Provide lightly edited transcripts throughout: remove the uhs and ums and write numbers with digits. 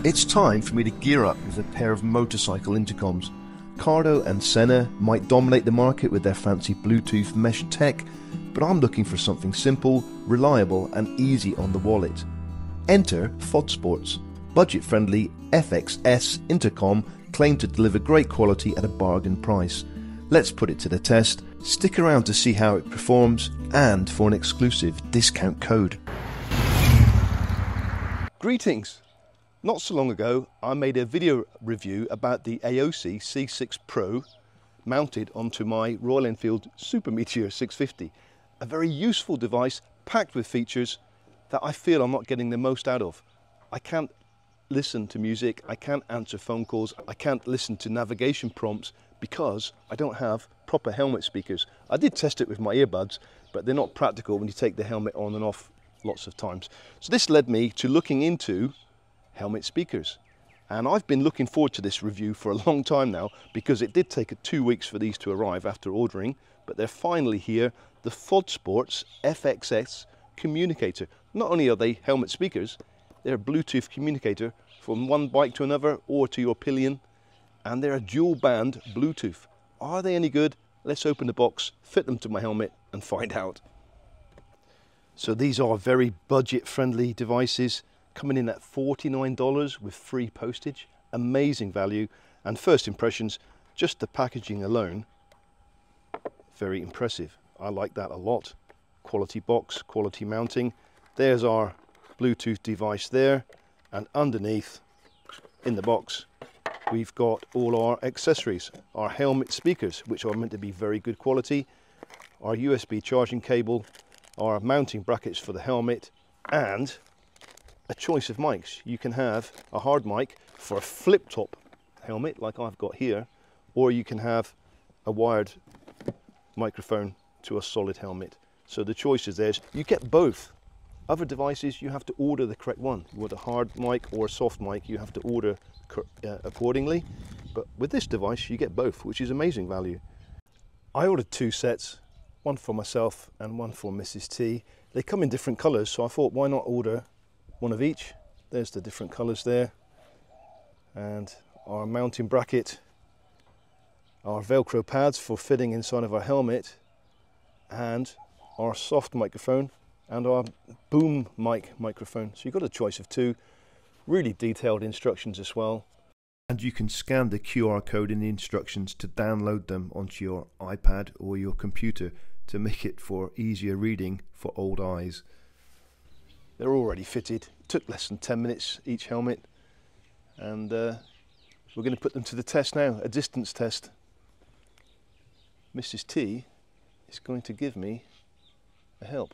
It's time for me to gear up with a pair of motorcycle intercoms. Cardo and Senna might dominate the market with their fancy Bluetooth mesh tech, but I'm looking for something simple, reliable and easy on the wallet. Enter Fodsports, budget-friendly FX-S Intercom claimed to deliver great quality at a bargain price. Let's put it to the test, stick around to see how it performs and for an exclusive discount code. Greetings! Not so long ago I made a video review about the AOC C6 Pro mounted onto my Royal Enfield Super Meteor 650. A very useful device packed with features that I feel I'm not getting the most out of. I can't listen to music, I can't answer phone calls, I can't listen to navigation prompts because I don't have proper helmet speakers. I did test it with my earbuds, but they're not practical when you take the helmet on and off lots of times. So this led me to looking into helmet speakers. And I've been looking forward to this review for a long time now because it did take 2 weeks for these to arrive after ordering, but they're finally here, the Fodsports FX-S communicator. Not only are they helmet speakers, they're a Bluetooth communicator from one bike to another or to your pillion, and they're a dual band Bluetooth. Are they any good? Let's open the box, fit them to my helmet and find out. So these are very budget friendly devices, coming in at $49 with free postage. Amazing value, and first impressions, just the packaging alone, very impressive. I like that a lot. Quality box, quality mounting. There's our Bluetooth device there, and underneath in the box we've got all our accessories, our helmet speakers, which are meant to be very good quality, our USB charging cable, our mounting brackets for the helmet, and a choice of mics. You can have a hard mic for a flip top helmet like I've got here, or you can have a wired microphone to a solid helmet. So the choice is theirs. You get both. Other devices you have to order the correct one. You want a hard mic or a soft mic, you have to order accordingly, but with this device you get both, which is amazing value. I ordered 2 sets, one for myself and one for Mrs. T. They come in different colours, so I thought why not order one of each. There's the different colours there, and our mounting bracket, our Velcro pads for fitting inside of our helmet, and our soft microphone and our boom mic microphone. So you've got a choice of 2, really detailed instructions as well, and you can scan the QR code in the instructions to download them onto your iPad or your computer to make it for easier reading for old eyes. They're already fitted. It took less than 10 minutes each helmet, and we're going to put them to the test now, a distance test. Mrs. T is going to give me a help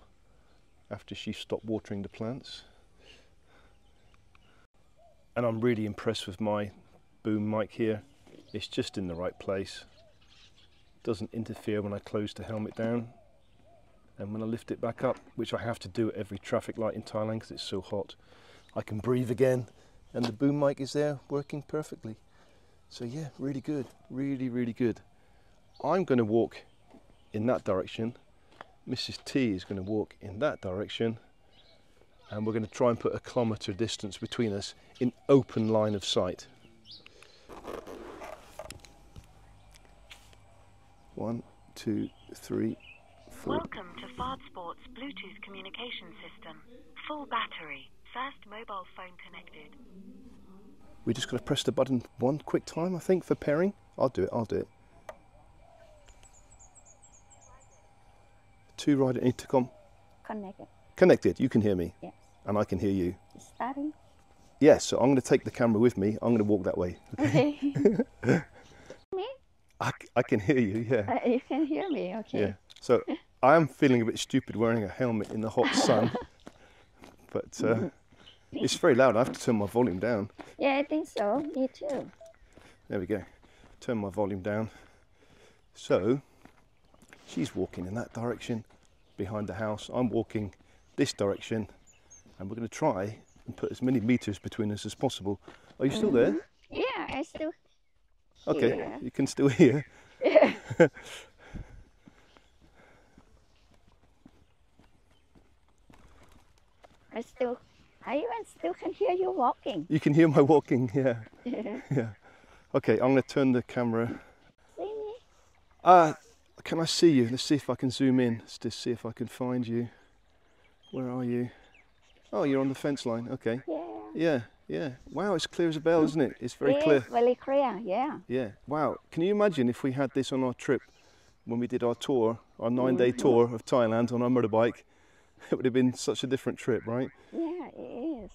after she stopped watering the plants, and I'm really impressed with my boom mic here. It's just in the right place, doesn't interfere when I close the helmet down. And when I lift it back up, which I have to do at every traffic light in Thailand because it's so hot, I can breathe again, and the boom mic is there working perfectly. So yeah, really good, really, really good. I'm going to walk in that direction, Mrs. T is going to walk in that direction, and we're going to try and put a kilometre distance between us in open line of sight. 1, 2, 3, 4. Welcome to Fodsports Bluetooth communication system. Full battery. First mobile phone connected. We just got to press the button one quick time, I think, for pairing. I'll do it. 2 rider intercom. Connected. Connected. You can hear me. Yes. And I can hear you. Starting. Yes. So I'm going to take the camera with me. I'm going to walk that way. Okay. Me? I can hear you. Yeah. You can hear me. Okay. Yeah. So I am feeling a bit stupid wearing a helmet in the hot sun, but it's very loud. I have to turn my volume down. Yeah, I think so. Me too. There we go. Turn my volume down. So she's walking in that direction behind the house. I'm walking this direction, and we're going to try and put as many meters between us as possible. Are you still there? Yeah, I still. Okay, hear. you can still hear. Yeah. I still I even still can hear you walking. You can hear my walking, yeah. Yeah. Yeah. Okay, I'm going to turn the camera. See me? Can I see you? Let's see if I can zoom in. Let's just see if I can find you. Where are you? Oh, you're on the fence line. Okay. Yeah. Yeah, yeah. Wow, it's clear as a bell, isn't it? It's very clear. It's very clear, yeah. Yeah. Wow. Can you imagine if we had this on our trip when we did our tour, our 9-day tour of Thailand on our motorbike? It would have been such a different trip, right? Yeah, it is.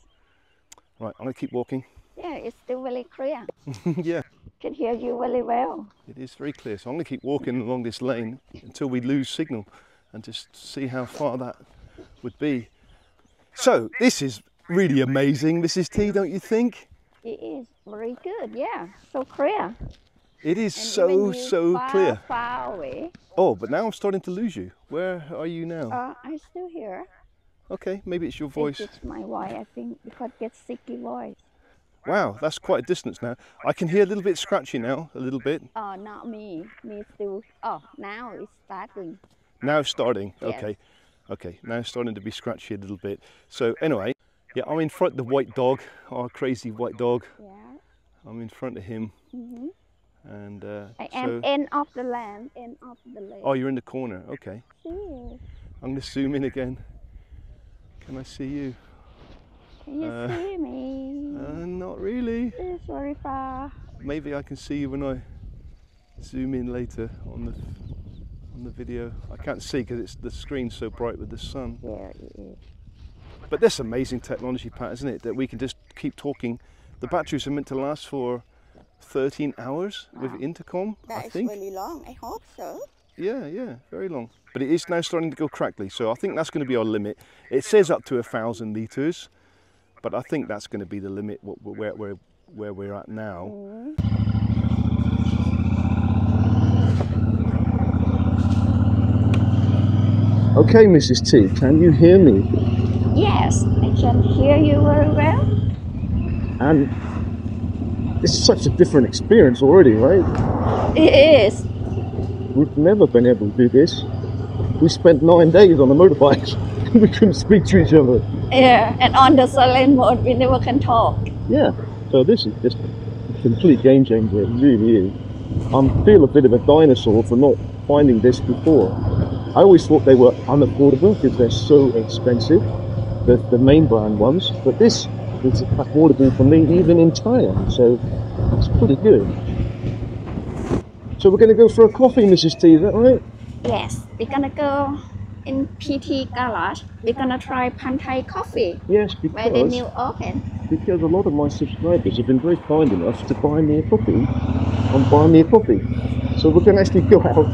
Right, I'm going to keep walking. Yeah, it's still very clear. Yeah, Can hear you very well. it is very clear. So I'm going to keep walking along this lane until we lose signal and just see how far that would be. So this is really amazing, Mrs. T, don't you think? It is very good, yeah. So clear. It is And so, even you so far, clear. far away. Oh, but now I'm starting to lose you. Where are you now? I'm still here. Okay, maybe it's your voice. It's my voice, I think, because it gets sticky voice. Wow, that's quite a distance now. I can hear a little bit scratchy now, a little bit. Oh, not me. Me still. Oh, now it's starting. Now starting, Yes. okay. Okay, now starting to be scratchy a little bit. So anyway, yeah, I'm in front of the white dog, our crazy white dog. Yeah. I'm in front of him. Mm-hmm. And I am end of the land, end of the lake. oh, you're in the corner, okay. See you. I'm going to zoom in again. Can I see you? Can you see me? Not really. It's very far. Maybe I can see you when I zoom in later on the video. I can't see because the screen's so bright with the sun. Yeah, it is. But that's amazing technology, Pat, isn't it? That we can just keep talking. The batteries are meant to last for 13 hours with intercom, I think. Really long. I hope so. Yeah, yeah, very long. But it is now starting to go crackly, so I think that's going to be our limit. It says up to 1,000 litres, but I think that's going to be the limit where we're at now. Okay, Mrs. T, can you hear me? Yes, I can hear you very well. And it's such a different experience already, right? It is. We've never been able to do this. We spent 9 days on the motorbikes. We couldn't speak to each other. Yeah, and on the silent mode, we never can talk. Yeah, so this is just a complete game changer, it really is. I feel a bit of a dinosaur for not finding this before. I always thought they were unaffordable because they're so expensive, the main brand ones, but this is affordable for me even in Thailand, so it's pretty good. So we're going to go for a coffee, Mrs. T, is that right? Yes, we're gonna go in PT Garage. We're gonna try Pan Thai coffee. Yes, Where the new open. because a lot of my subscribers have been very kind enough to buy me a coffee on Buy Me a Coffee. So we're going to actually go out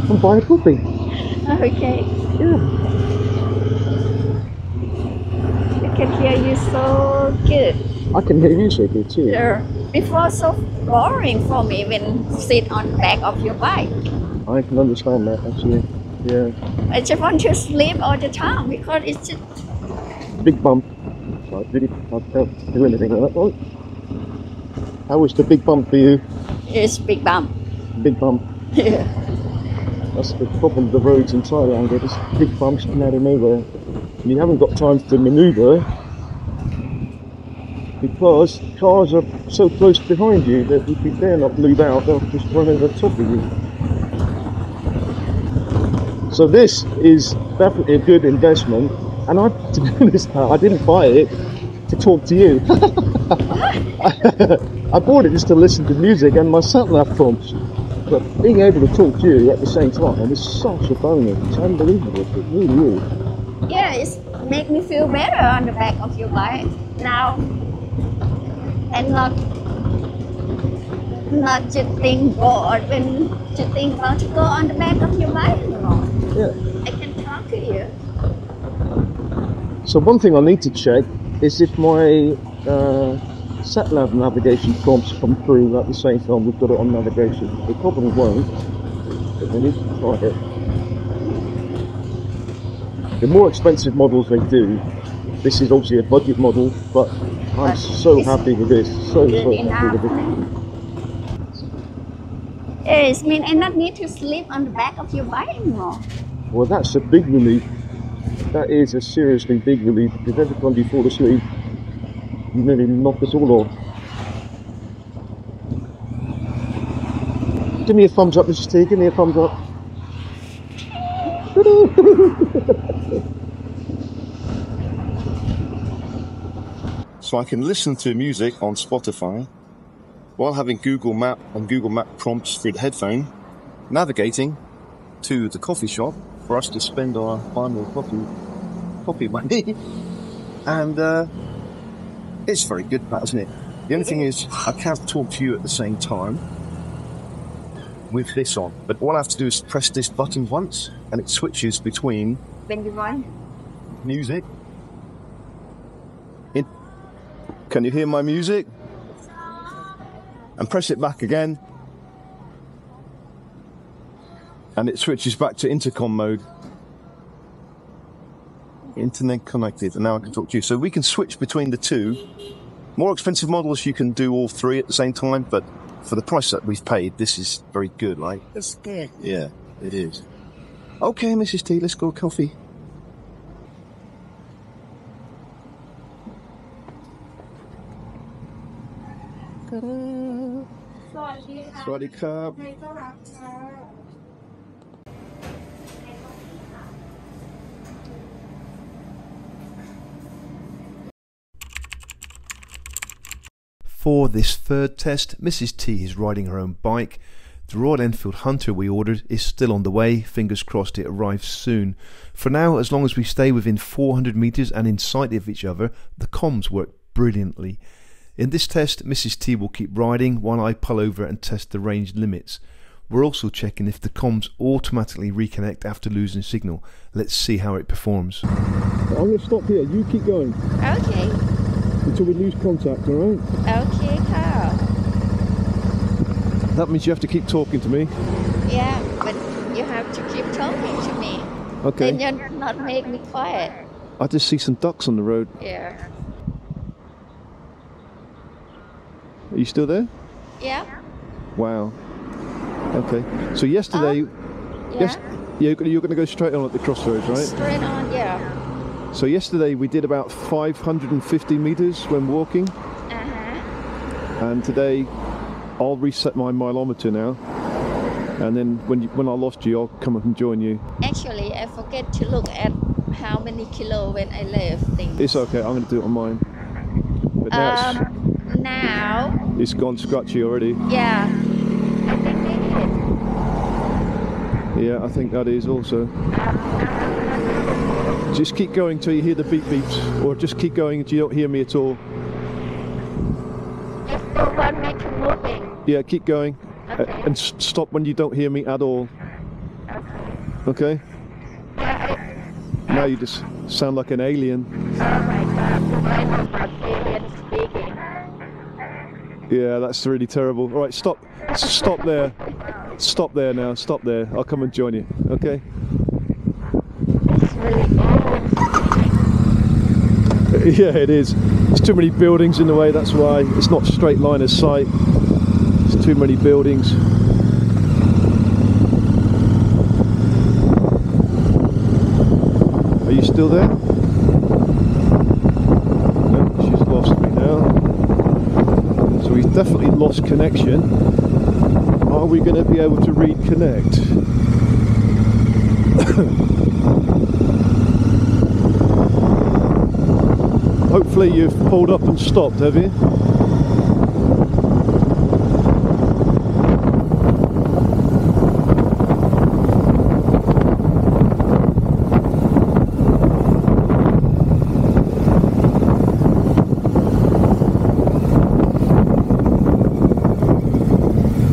and buy a coffee. Okay. Yeah. I can hear you so good. I can hear you so good too. Before so boring for me when sit on the back of your bike. I can understand that actually. Yeah. I just want to sleep all the time because it's just Big bump. So I can't do anything like that one. How was the big bump for you? it's big bump. Big bump. Yeah. That's the problem with the roads in Thailand. They're just big bumps coming out of nowhere. And you haven't got time to manoeuvre because cars are so close behind you that if you dare not move out, they'll just run over the top of you. So this is definitely a good investment, and to be honest, I didn't buy it to talk to you. I bought it just to listen to music and my sat-nav prompts. But being able to talk to you at the same time is such a bonus. It's unbelievable. It really is. Yeah, it's make me feel better on the back of your bike. Now and not just think bored when you think about to go on the back of your bike anymore. Yeah. I can talk to you. So one thing I need to check is if my sat-nav navigation prompts come through at the same time we've got it on navigation. They probably won't, but we need to try it. The more expensive models they do, this is obviously a budget model, but I'm so happy with this. So happy with this. It means I not need to sleep on the back of your bike anymore. Well, that's a big relief. That is a seriously big relief because every time you fall asleep, You nearly knocked us all off. Give me a thumbs up, Mrs. T. Give me a thumbs up. So I can listen to music on Spotify while having Google Map and Google Map prompts through the headphone, navigating to the coffee shop for us to spend our final coffee money. And it's very good, that, isn't it? The only thing is, I can't talk to you at the same time with this on. But all I have to do is press this button once, and it switches between When you want. music. Can you hear my music? And press it back again, and it switches back to intercom mode. Internet connected, and now I can talk to you. So we can switch between the two. More expensive models, you can do all three at the same time, but for the price that we've paid, this is very good, right? It's good. Yeah, it is. Okay, Mrs. T, let's go coffee. Swaddy Cup. For this third test, Mrs. T is riding her own bike. The Royal Enfield Hunter we ordered is still on the way. Fingers crossed it arrives soon. For now, as long as we stay within 400 metres and in sight of each other, the comms work brilliantly. In this test, Mrs. T will keep riding while I pull over and test the range limits. We're also checking if the comms automatically reconnect after losing signal. Let's see how it performs. I'm going to stop here. You keep going. Okay. Until we lose contact, alright? Okay, Carl. That means you have to keep talking to me. Yeah, but you have to keep talking to me. Okay. Then you'll not make me quiet. I just see some ducks on the road. Yeah. Are you still there? Yeah. Wow. Okay. So yesterday... Yeah. You're going to go straight on at the crossroads, right? Straight on, yeah. So yesterday we did about 550 metres when walking. Uh-huh. And today I'll reset my mileometer now. And then when I lost you, I'll come up and join you. Actually, I forget to look at how many kilo when I left things. It's okay, I'm going to do it on mine. But now it's gone scratchy already. Yeah. I think they did. Yeah, I think that is also. Just keep going till you hear the beep beeps, or just keep going until you don't hear me at all. If you want me to moving. Yeah, keep going. Okay. And stop when you don't hear me at all. Okay? Now you just sound like an alien. Oh my God, mine is not alien speaking. Yeah, that's really terrible. All right, stop there. Stop there now, stop there. I'll come and join you, okay? It's really old. Yeah, it is. There's too many buildings in the way, that's why. It's not straight line of sight. There's too many buildings. Are you still there? No, she's lost me now. So we've definitely lost connection. Are we going to be able to reconnect? Hopefully you've pulled up and stopped, have you?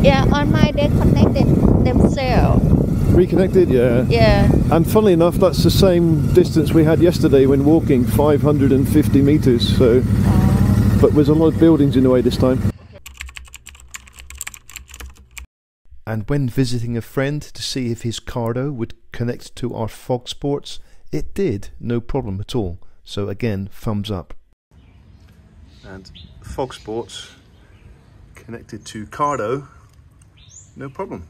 Yeah, on my they connected themselves. Reconnected, yeah. Yeah. And funnily enough, that's the same distance we had yesterday when walking, 550 metres. So, but there's a lot of buildings in the way this time. And when visiting a friend to see if his cardo would connect to our Fodsports, it did, no problem at all. So again, thumbs up. And Fodsports connected to cardo, no problem.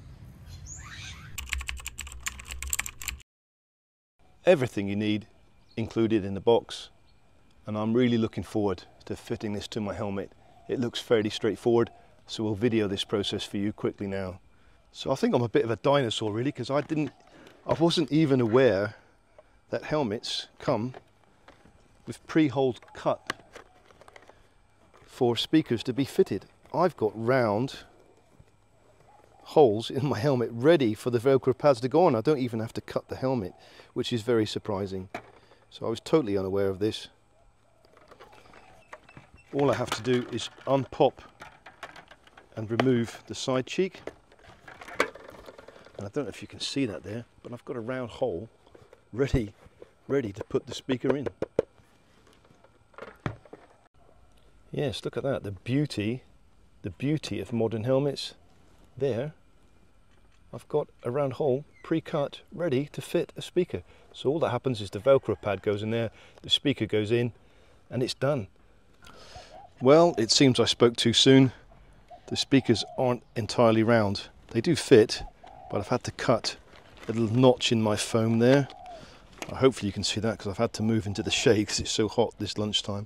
Everything you need included in the box, and I'm really looking forward to fitting this to my helmet. It looks fairly straightforward, so we'll video this process for you quickly now. So I think I'm a bit of a dinosaur really, because I wasn't even aware that helmets come with pre-holes cut for speakers to be fitted. I've got round holes in my helmet ready for the Velcro pads to go on. I don't even have to cut the helmet, which is very surprising. So I was totally unaware of this. All I have to do is unpop and remove the side cheek. And I don't know if you can see that there, but I've got a round hole ready to put the speaker in. Yes, look at that, the beauty of modern helmets. There, I've got a round hole pre-cut, ready to fit a speaker. So all that happens is the Velcro pad goes in there, the speaker goes in, and it's done. Well, it seems I spoke too soon. The speakers aren't entirely round. They do fit, but I've had to cut a little notch in my foam there. Hopefully you can see that, because I've had to move into the shade because it's so hot this lunchtime.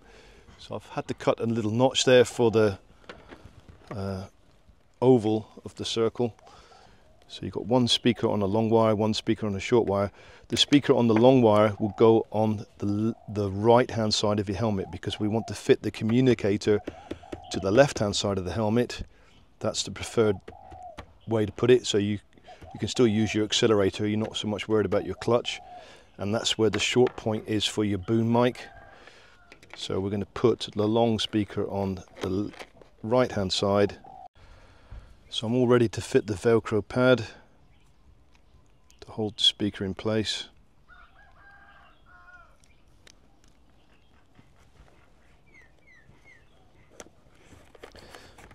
So I've had to cut a little notch there for the oval of the circle. So you've got one speaker on a long wire, one speaker on a short wire. The speaker on the long wire will go on the right hand side of your helmet, because we want to fit the communicator to the left hand side of the helmet. That's the preferred way to put it, so you can still use your accelerator. You're not so much worried about your clutch, and that's where the short point is for your boom mic. So we're going to put the long speaker on the right hand side. So I'm all ready to fit the Velcro pad to hold the speaker in place.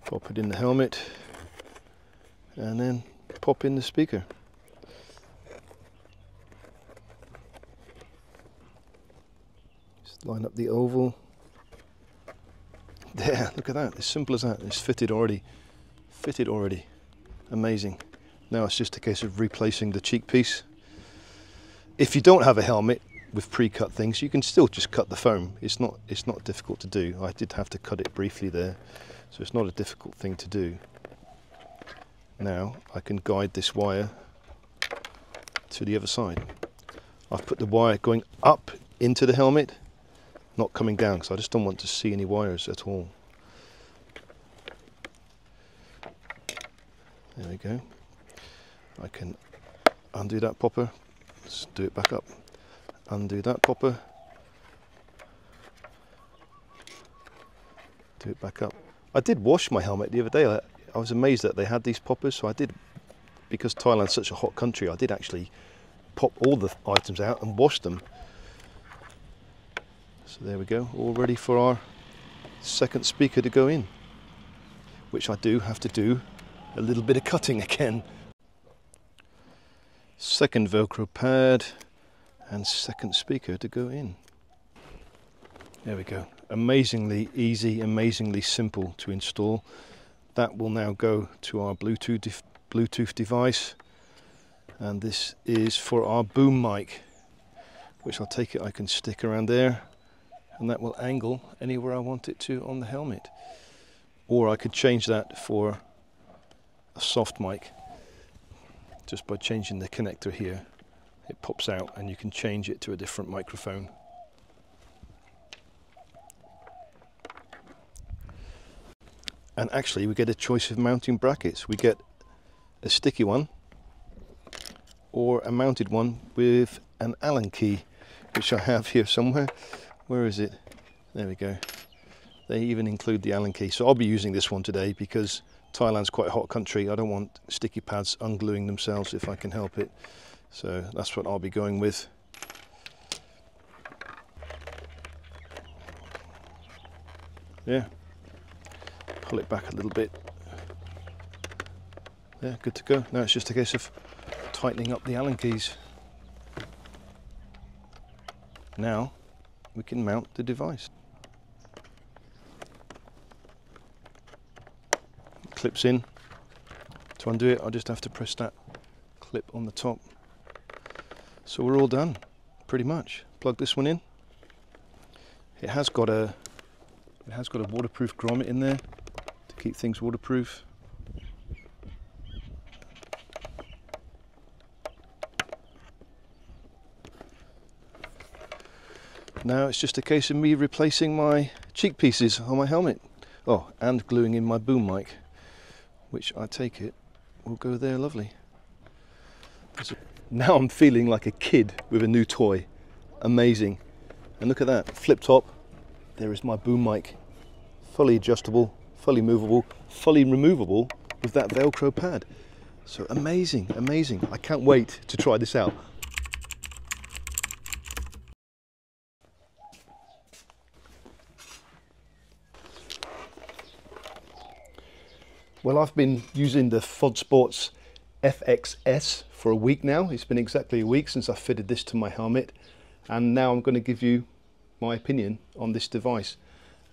Pop it in the helmet and then pop in the speaker. Just line up the oval. There, look at that, as simple as that. It's fitted already. Fitted already. Amazing. Now it's just a case of replacing the cheek piece. If you don't have a helmet with pre-cut things, you can still just cut the foam. It's not difficult to do. I did have to cut it briefly there, so it's not a difficult thing to do. Now I can guide this wire to the other side. I've put the wire going up into the helmet, not coming down, because I just don't want to see any wires at all. There we go. I can undo that popper, let's do it back up, undo that popper, do it back up. I did wash my helmet the other day. I was amazed that they had these poppers, so I did, because Thailand's such a hot country, I did actually pop all the items out and wash them. So there we go, all ready for our second speaker to go in, which I do have to do a little bit of cutting again. Second Velcro pad and second speaker to go in. There we go. Amazingly easy, amazingly simple to install. That will now go to our Bluetooth device, and this is for our boom mic, which I'll take it I can stick around there, and that will angle anywhere I want it to on the helmet. Or I could change that for a soft mic just by changing the connector here. It pops out and you can change it to a different microphone. And actually we get a choice of mounting brackets. We get a sticky one or a mounted one with an Allen key, which I have here somewhere. Where is it? There we go. They even include the Allen key. So I'll be using this one today because Thailand's quite a hot country. I don't want sticky pads ungluing themselves if I can help it. So that's what I'll be going with. Yeah. Pull it back a little bit. Yeah, good to go. Now it's just a case of tightening up the Allen keys. Now we can mount the device. Clips in. To undo it, I just have to press that clip on the top. So we're all done, pretty much. Plug this one in. It has got a It has got a waterproof grommet in there to keep things waterproof. Now it's just a case of me replacing my cheek pieces on my helmet. Oh, and gluing in my boom mic, which I take it will go there lovely. Now I'm feeling like a kid with a new toy. Amazing. And look at that, flip top. There is my boom mic. Fully adjustable, fully movable, fully removable with that Velcro pad. So amazing, amazing. I can't wait to try this out. Well, I've been using the Fodsports FX-S for a week now. It's been exactly a week since I fitted this to my helmet, and now I'm going to give you my opinion on this device.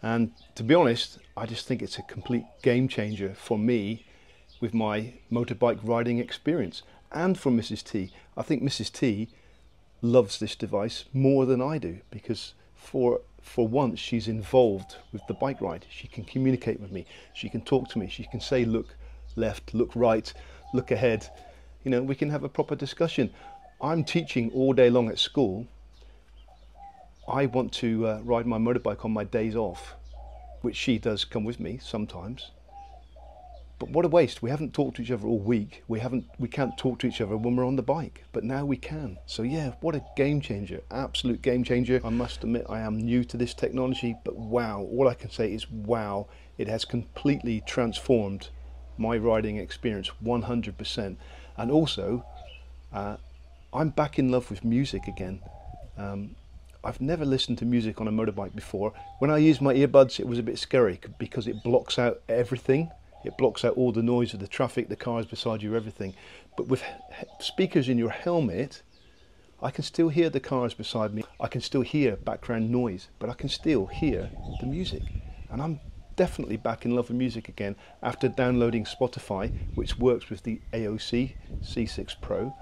And to be honest, I just think it's a complete game changer for me with my motorbike riding experience, and for Mrs. T. I think Mrs. T loves this device more than I do, because for once she's involved with the bike ride. She can communicate with me, she can talk to me, she can say look left, look right, look ahead. You know, we can have a proper discussion. I'm teaching all day long at school. I want to ride my motorbike on my days off, which she does come with me sometimes. But what a waste. We haven't talked to each other all week. We can't talk to each other when we're on the bike, but now we can. So yeah, what a game changer, absolute game changer. I must admit I am new to this technology, but wow, all I can say is wow. It has completely transformed my riding experience 100%. And also, I'm back in love with music again. I've never listened to music on a motorbike before. When I used my earbuds, it was a bit scary because it blocks out everything. It blocks out all the noise of the traffic, the cars beside you, everything. But with speakers in your helmet, I can still hear the cars beside me. I can still hear background noise, but I can still hear the music. And I'm definitely back in love with music again after downloading Spotify, which works with the AOC C6 Pro.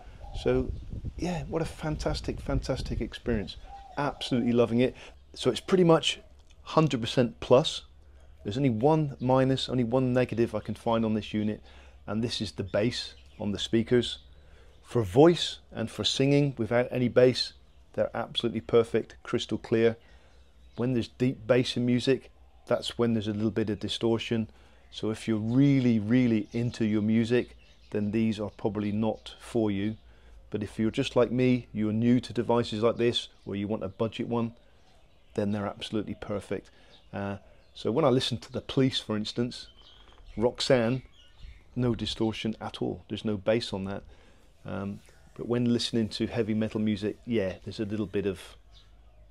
So yeah, what a fantastic, fantastic experience. Absolutely loving it. So it's pretty much 100% plus. There's only one minus, only one negative I can find on this unit, and this is the bass on the speakers. For voice and for singing without any bass, they're absolutely perfect, crystal clear. When there's deep bass in music, that's when there's a little bit of distortion. So if you're really, really into your music, then these are probably not for you. But if you're just like me, you're new to devices like this, or you want a budget one, then they're absolutely perfect. So when I listen to The Police, for instance, Roxanne, no distortion at all. There's no bass on that. But when listening to heavy metal music, yeah, there's a little bit of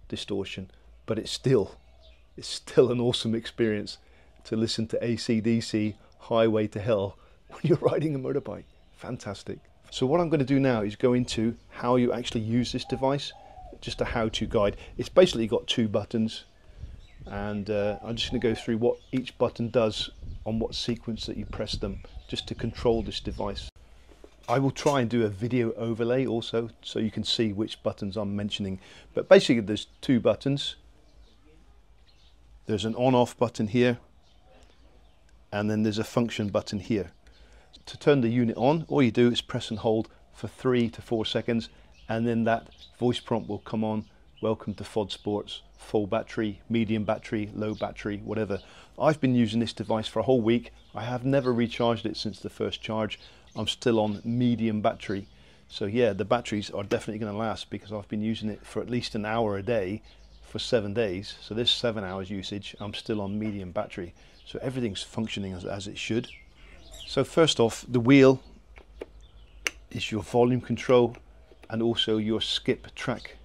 distortion. But it's still an awesome experience to listen to AC/DC, Highway to Hell, when you're riding a motorbike. Fantastic. So what I'm going to do now is go into how you actually use this device, just a how-to guide. It's basically got two buttons. And I'm just going to go through what each button does on what sequence that you press them, just to control this device. I will try and do a video overlay also, so you can see which buttons I'm mentioning. But basically there's two buttons. There's an on-off button here, and then there's a function button here. To turn the unit on, all you do is press and hold for 3 to 4 seconds, and then that voice prompt will come on. Welcome to Fodsports, full battery, medium battery, low battery, whatever. I've been using this device for a whole week. I have never recharged it since the first charge. I'm still on medium battery. So yeah, the batteries are definitely going to last because I've been using it for at least an hour a day for 7 days. So there's 7 hours usage. I'm still on medium battery. So everything's functioning as it should. So first off, the wheel is your volume control and also your skip track.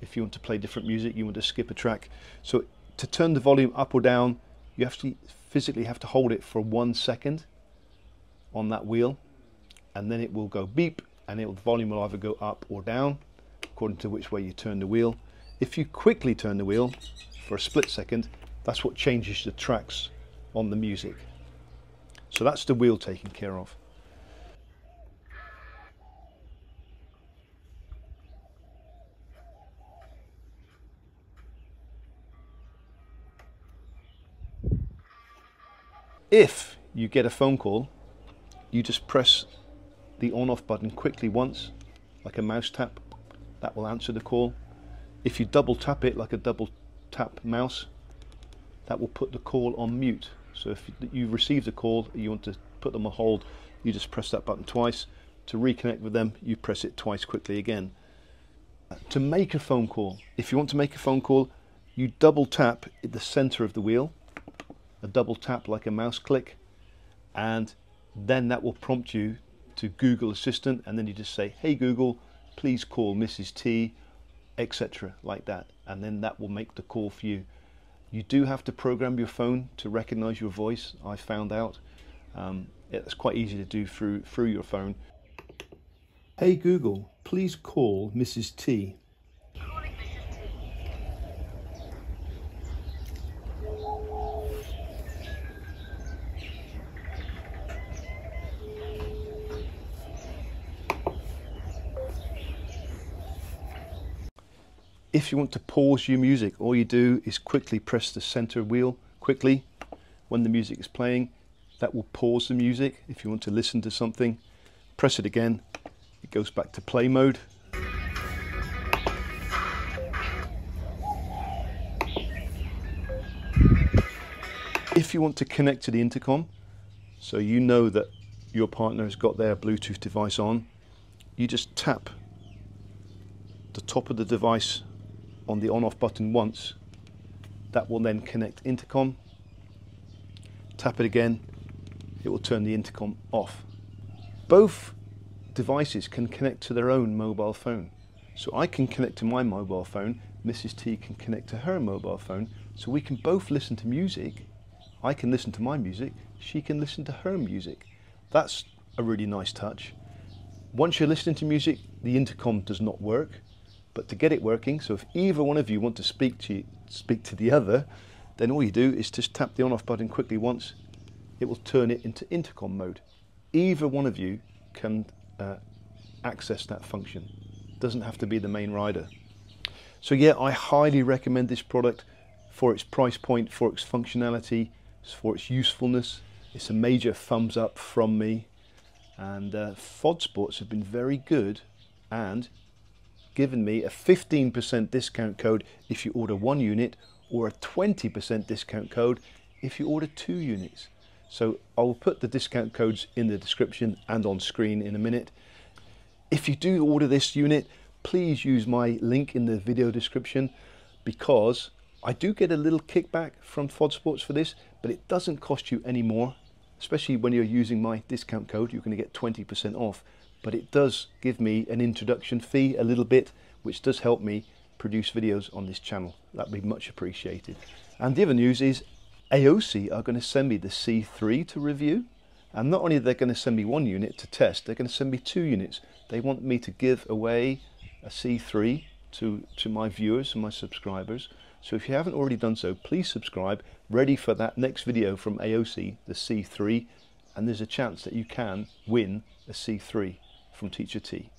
If you want to play different music, you want to skip a track. So to turn the volume up or down, you have to physically have to hold it for 1 second on that wheel, and then it will go beep, and the volume will either go up or down according to which way you turn the wheel. If you quickly turn the wheel for a split second, that's what changes the tracks on the music. So that's the wheel taken care of. If you get a phone call, you just press the on-off button quickly once, like a mouse tap. That will answer the call. If you double tap it, like a double tap mouse, that will put the call on mute. So if you received a call, you want to put them on hold, you just press that button twice. To reconnect with them, you press it twice quickly again. To make a phone call, if you want to make a phone call, you double tap at the center of the wheel, a double tap like a mouse click, and then that will prompt you to Google Assistant, and then you just say, hey Google, please call Mrs. T, etc. like that, and then that will make the call for you. You do have to program your phone to recognize your voice, I found out. It's quite easy to do through your phone. Hey Google, please call Mrs. T. Calling Mrs. T. If you want to pause your music, all you do is quickly press the center wheel quickly when the music is playing. That will pause the music. If you want to listen to something, press it again. It goes back to play mode. If you want to connect to the intercom, so you know that your partner has got their Bluetooth device on, you just tap the top of the device on the on-off button once. That will then connect intercom. Tap it again, it will turn the intercom off. Both devices can connect to their own mobile phone. So I can connect to my mobile phone, Mrs. T can connect to her mobile phone, so we can both listen to music. I can listen to my music, she can listen to her music. That's a really nice touch. Once you're listening to music, the intercom does not work, but to get it working, so if either one of you want to speak to the other, then all you do is just tap the on-off button quickly once. It will turn it into intercom mode. Either one of you can access that function. It doesn't have to be the main rider. So yeah, I highly recommend this product for its price point, for its functionality, for its usefulness. It's a major thumbs up from me, and Fodsports have been very good and given me a 15% discount code if you order 1 unit, or a 20% discount code if you order 2 units. So I will put the discount codes in the description and on screen in a minute. If you do order this unit, please use my link in the video description, because I do get a little kickback from Fodsports for this, but it doesn't cost you any more, especially when you're using my discount code. You're going to get 20% off, but it does give me an introduction fee a little bit, which does help me produce videos on this channel. That'd be much appreciated. And the other news is AOC are going to send me the C3 to review, and not only are they going to send me 1 unit to test, they're going to send me 2 units. They want me to give away a C3 to my viewers and my subscribers. So if you haven't already done so, please subscribe, ready for that next video from AOC, the C3, and there's a chance that you can win a C3 from Teacher T.